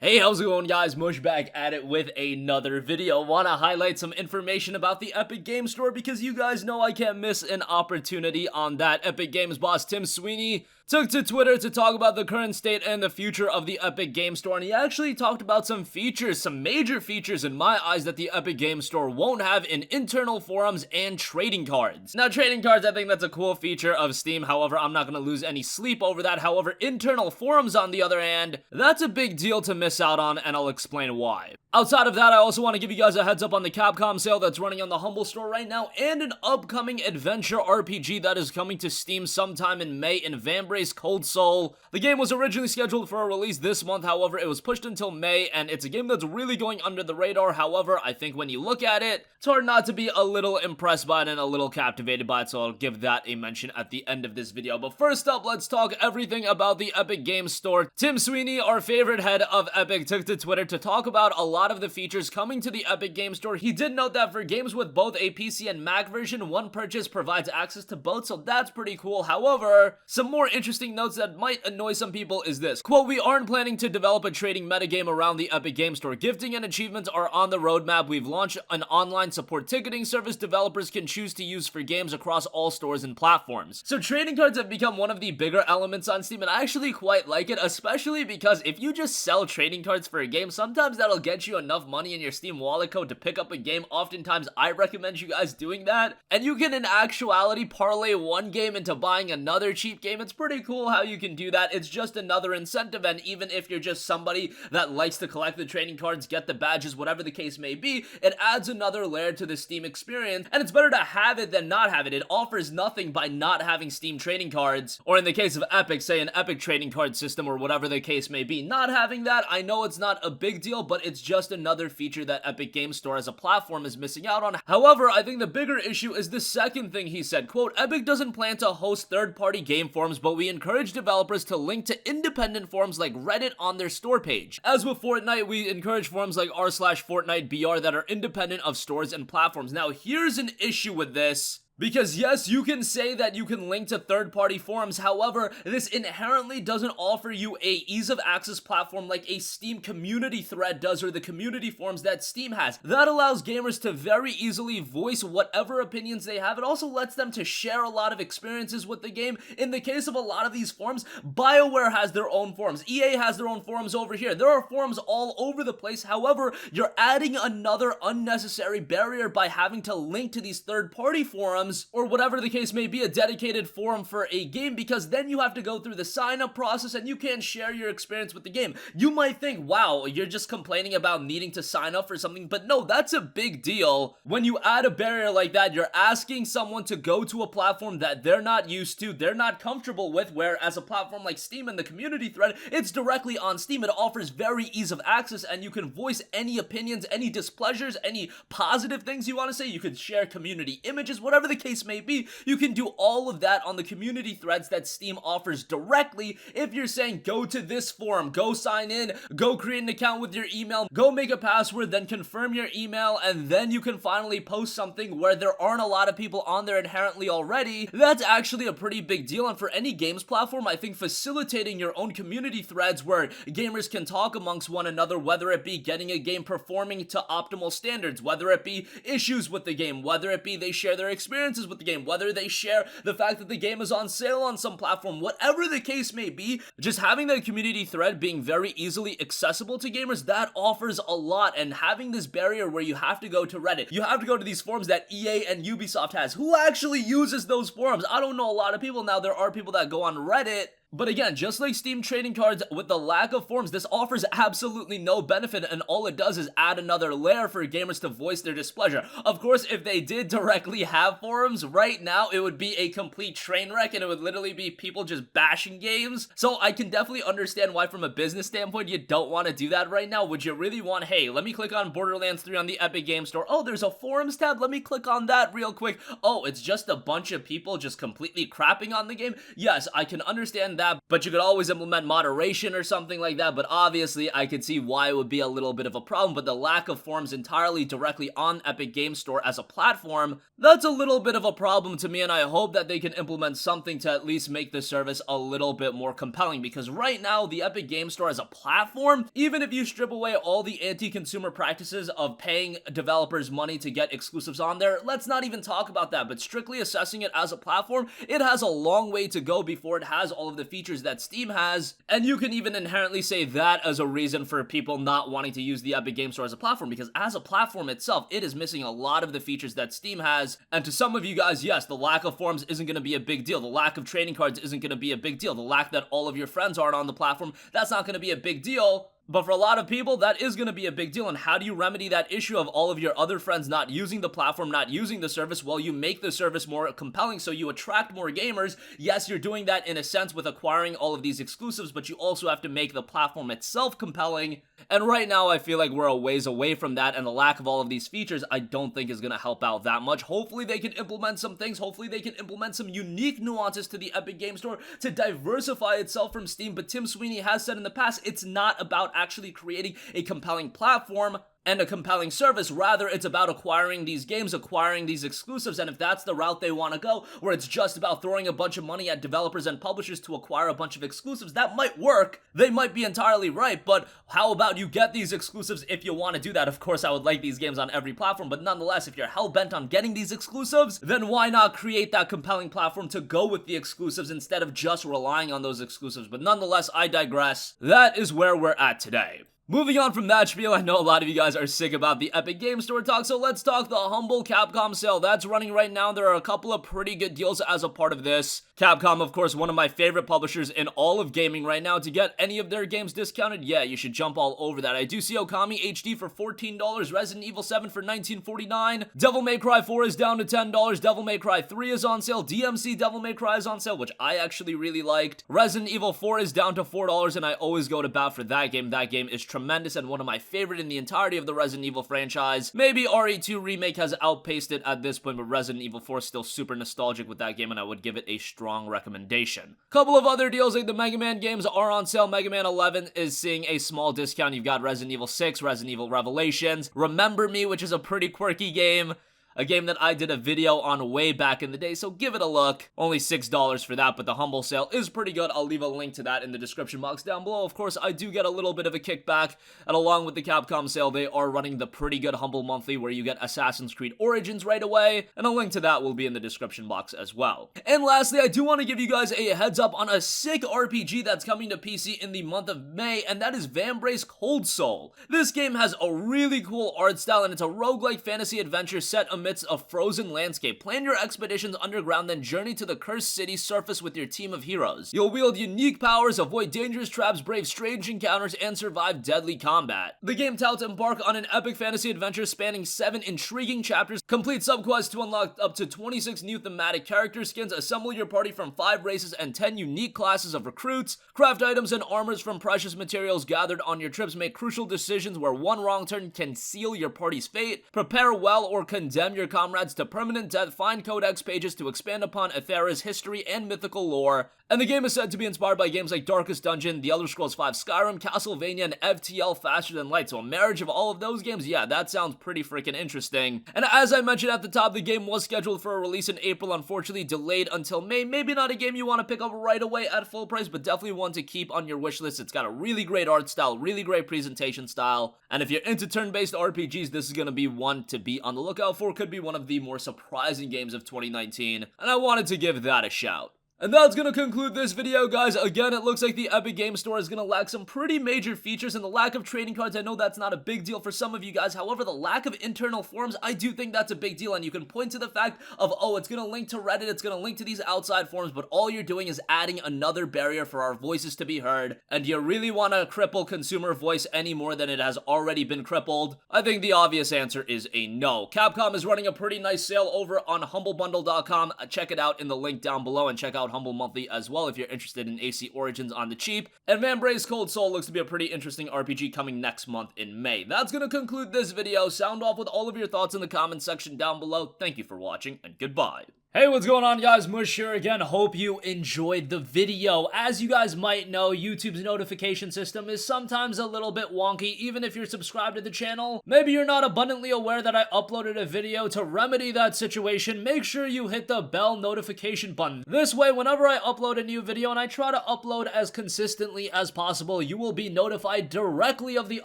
Hey, how's it going, guys? Mush back at it with another video. Want to highlight some information about the Epic Games Store because you guys know I can't miss an opportunity on that. Epic Games boss Tim Sweeney took to Twitter to talk about the current state and the future of the Epic Games Store, and he actually talked about some features, some major features in my eyes that the Epic Games Store won't have in internal forums and trading cards. Now, trading cards, I think that's a cool feature of Steam. However, I'm not going to lose any sleep over that. However, internal forums, on the other hand, that's a big deal to miss out on, and I'll explain why. Outside of that, I also want to give you guys a heads up on the Capcom sale that's running on the Humble Store right now, and an upcoming adventure RPG that is coming to Steam sometime in May in Vambrace Cold Soul. The game was originally scheduled for a release this month, however, it was pushed until May, and it's a game that's really going under the radar. However, I think when you look at it, it's hard not to be a little impressed by it and a little captivated by it, so I'll give that a mention at the end of this video. But first up, let's talk everything about the Epic Games Store. Tim Sweeney, our favorite head of Epic, took to Twitter to talk about a lot of the features coming to the Epic Games Store. He did note that for games with both a PC and Mac version, one purchase provides access to both, so that's pretty cool. However, some more interesting notes that might annoy some people is this. Quote, "We aren't planning to develop a trading metagame around the Epic Games Store. Gifting and achievements are on the roadmap. We've launched an online support ticketing service developers can choose to use for games across all stores and platforms." So trading cards have become one of the bigger elements on Steam, and I actually quite like it, especially because if you just sell trading cards for a game, sometimes that'll get you enough money in your Steam wallet code to pick up a game. Oftentimes, I recommend you guys doing that, and you can in actuality parlay one game into buying another cheap game. It's pretty cool how you can do that. It's just another incentive, and even if you're just somebody that likes to collect the trading cards, get the badges, whatever the case may be, it adds another layer to the Steam experience, and it's better to have it than not have it. It offers nothing by not having Steam trading cards, or in the case of Epic, say an Epic trading card system or whatever the case may be. Not having that, I know it's not a big deal, but it's just another feature that Epic Games Store as a platform is missing out on. However, I think the bigger issue is the second thing he said. Quote, "Epic doesn't plan to host third-party game forums, but we encourage developers to link to independent forums like Reddit on their store page. As with Fortnite, we encourage forums like r/FortniteBR that are independent of stores and platforms." Now, here's an issue with this. Because yes, you can say that you can link to third-party forums, however, this inherently doesn't offer you a ease of access platform like a Steam community thread does or the community forums that Steam has. That allows gamers to very easily voice whatever opinions they have. It also lets them to share a lot of experiences with the game. In the case of a lot of these forums, BioWare has their own forums, EA has their own forums over here. There are forums all over the place. However, you're adding another unnecessary barrier by having to link to these third-party forums or whatever the case may be, a dedicated forum for a game, because then you have to go through the sign-up process and you can't share your experience with the game. You might think, wow, you're just complaining about needing to sign up for something, but no, that's a big deal. When you add a barrier like that, you're asking someone to go to a platform that they're not used to, they're not comfortable with, whereas a platform like Steam and the community thread, it's directly on Steam. It offers very ease of access, and you can voice any opinions, any displeasures, any positive things you want to say. You could share community images, whatever the case may be. You can do all of that on the community threads that Steam offers directly. If you're saying go to this forum, go sign in, go create an account with your email, go make a password, then confirm your email, and then you can finally post something where there aren't a lot of people on there inherently already, that's actually a pretty big deal. And for any games platform, I think facilitating your own community threads where gamers can talk amongst one another, whether it be getting a game performing to optimal standards, whether it be issues with the game, whether it be they share their experiences with the game, whether they share the fact that the game is on sale on some platform, whatever the case may be, just having that community thread being very easily accessible to gamers, that offers a lot. And having this barrier where you have to go to Reddit, you have to go to these forums that EA and Ubisoft has. Who actually uses those forums? I don't know a lot of people. Now, there are people that go on Reddit, but again, just like Steam trading cards, with the lack of forums, this offers absolutely no benefit, and all it does is add another layer for gamers to voice their displeasure. Of course, if they did directly have forums, right now it would be a complete train wreck, and it would literally be people just bashing games. So I can definitely understand why from a business standpoint you don't want to do that right now. Would you really want, hey, let me click on Borderlands 3 on the Epic Games Store. Oh, there's a forums tab. Let me click on that real quick. Oh, it's just a bunch of people just completely crapping on the game. Yes, I can understand understand that, but you could always implement moderation or something like that. But obviously, I could see why it would be a little bit of a problem. But the lack of forums entirely directly on Epic Games Store as a platform, that's a little bit of a problem to me, and I hope that they can implement something to at least make the service a little bit more compelling, because right now, the Epic Games Store as a platform, even if you strip away all the anti-consumer practices of paying developers money to get exclusives on there, let's not even talk about that, but strictly assessing it as a platform, it has a long way to go before it has all of the features that Steam has, and you can even inherently say that as a reason for people not wanting to use the Epic Games Store as a platform, because as a platform itself, it is missing a lot of the features that Steam has, and to some of you guys, yes, the lack of forums isn't going to be a big deal, the lack of trading cards isn't going to be a big deal, the lack that all of your friends aren't on the platform, that's not going to be a big deal. But for a lot of people, that is going to be a big deal, and how do you remedy that issue of all of your other friends not using the platform, not using the service? Well, you make the service more compelling so you attract more gamers. Yes, you're doing that in a sense with acquiring all of these exclusives, but you also have to make the platform itself compelling, and right now I feel like we're a ways away from that, and the lack of all of these features I don't think is going to help out that much. Hopefully they can implement some things, hopefully they can implement some unique nuances to the Epic Games Store to diversify itself from Steam, but Tim Sweeney has said in the past, it's not about actually creating a compelling platform and a compelling service. Rather, it's about acquiring these games, acquiring these exclusives, and if that's the route they want to go, where it's just about throwing a bunch of money at developers and publishers to acquire a bunch of exclusives, that might work. They might be entirely right, but how about you get these exclusives if you want to do that? Of course, I would like these games on every platform, but nonetheless, if you're hell-bent on getting these exclusives, then why not create that compelling platform to go with the exclusives instead of just relying on those exclusives? But nonetheless, I digress. That is where we're at today. Moving on from that spiel, I know a lot of you guys are sick about the Epic Games Store talk, so let's talk the humble Capcom sale. That's running right now. There are a couple of pretty good deals as a part of this. Capcom, of course, one of my favorite publishers in all of gaming right now. To get any of their games discounted, yeah, you should jump all over that. I do see Okami HD for $14, Resident Evil 7 for $19.49, Devil May Cry 4 is down to $10, Devil May Cry 3 is on sale, DMC Devil May Cry is on sale, which I actually really liked. Resident Evil 4 is down to $4, and I always go to bat for that game. That game is tremendous and one of my favorite in the entirety of the Resident Evil franchise. Maybe RE2 Remake has outpaced it at this point, but Resident Evil 4 is still super nostalgic with that game, and I would give it a strong recommendation. Couple of other deals, like the Mega Man games are on sale. Mega Man 11 is seeing a small discount. You've got Resident Evil 6, Resident Evil Revelations, Remember Me, which is a pretty quirky game. A game that I did a video on way back in the day, so give it a look. Only $6 for that, but the Humble sale is pretty good. I'll leave a link to that in the description box down below. Of course, I do get a little bit of a kickback, and along with the Capcom sale, they are running the pretty good Humble Monthly where you get Assassin's Creed Origins right away, and a link to that will be in the description box as well. And lastly, I do want to give you guys a heads up on a sick RPG that's coming to PC in the month of May, and that is Vambrace Cold Soul. This game has a really cool art style, and it's a roguelike fantasy adventure set amidst a frozen landscape. Plan your expeditions underground, then journey to the cursed city surface with your team of heroes. You'll wield unique powers, avoid dangerous traps, brave strange encounters, and survive deadly combat. The game touts embark on an epic fantasy adventure spanning 7 intriguing chapters, complete subquests to unlock up to 26 new thematic character skins, assemble your party from 5 races and 10 unique classes of recruits, craft items and armors from precious materials gathered on your trips, make crucial decisions where one wrong turn can seal your party's fate, prepare well or condemn your comrades to permanent death, find codex pages to expand upon Ethera's history and mythical lore, and the game is said to be inspired by games like Darkest Dungeon, The Elder Scrolls V Skyrim, Castlevania, and FTL Faster Than Light. So a marriage of all of those games, yeah, that sounds pretty freaking interesting. And as I mentioned at the top, the game was scheduled for a release in April, unfortunately delayed until May. Maybe not a game you want to pick up right away at full price, but definitely one to keep on your wish list. It's got a really great art style, really great presentation style, and if you're into turn-based RPGs, this is going to be one to be on the lookout for. Could be one of the more surprising games of 2019, and I wanted to give that a shout. And that's gonna conclude this video, guys. Again, it looks like the Epic Games Store is gonna lack some pretty major features, and the lack of trading cards, I know that's not a big deal for some of you guys. However, the lack of internal forums, I do think that's a big deal, and you can point to the fact of, oh, it's gonna link to Reddit, it's gonna link to these outside forums, but all you're doing is adding another barrier for our voices to be heard. And do you really wanna cripple consumer voice any more than it has already been crippled? I think the obvious answer is a no. Capcom is running a pretty nice sale over on humblebundle.com. Check it out in the link down below, and check out Humble Monthly as well if you're interested in AC Origins on the cheap. And Vambrace Cold Soul looks to be a pretty interesting RPG coming next month in May. That's gonna conclude this video. Sound off with all of your thoughts in the comments section down below. Thank you for watching, and goodbye. Hey, what's going on, guys? Mush here again. Hope you enjoyed the video. As you guys might know, YouTube's notification system is sometimes a little bit wonky, even if you're subscribed to the channel. Maybe you're not abundantly aware that I uploaded a video. To remedy that situation, make sure you hit the bell notification button. This way, whenever I upload a new video, and I try to upload as consistently as possible, you will be notified directly of the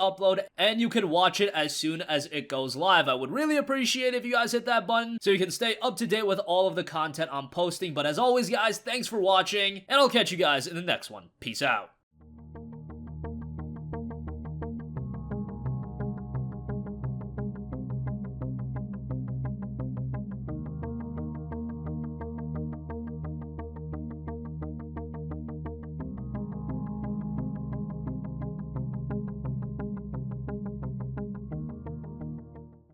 upload, and you can watch it as soon as it goes live. I would really appreciate if you guys hit that button so you can stay up to date with all of the content I'm posting. But as always, guys, thanks for watching, and I'll catch you guys in the next one. Peace out.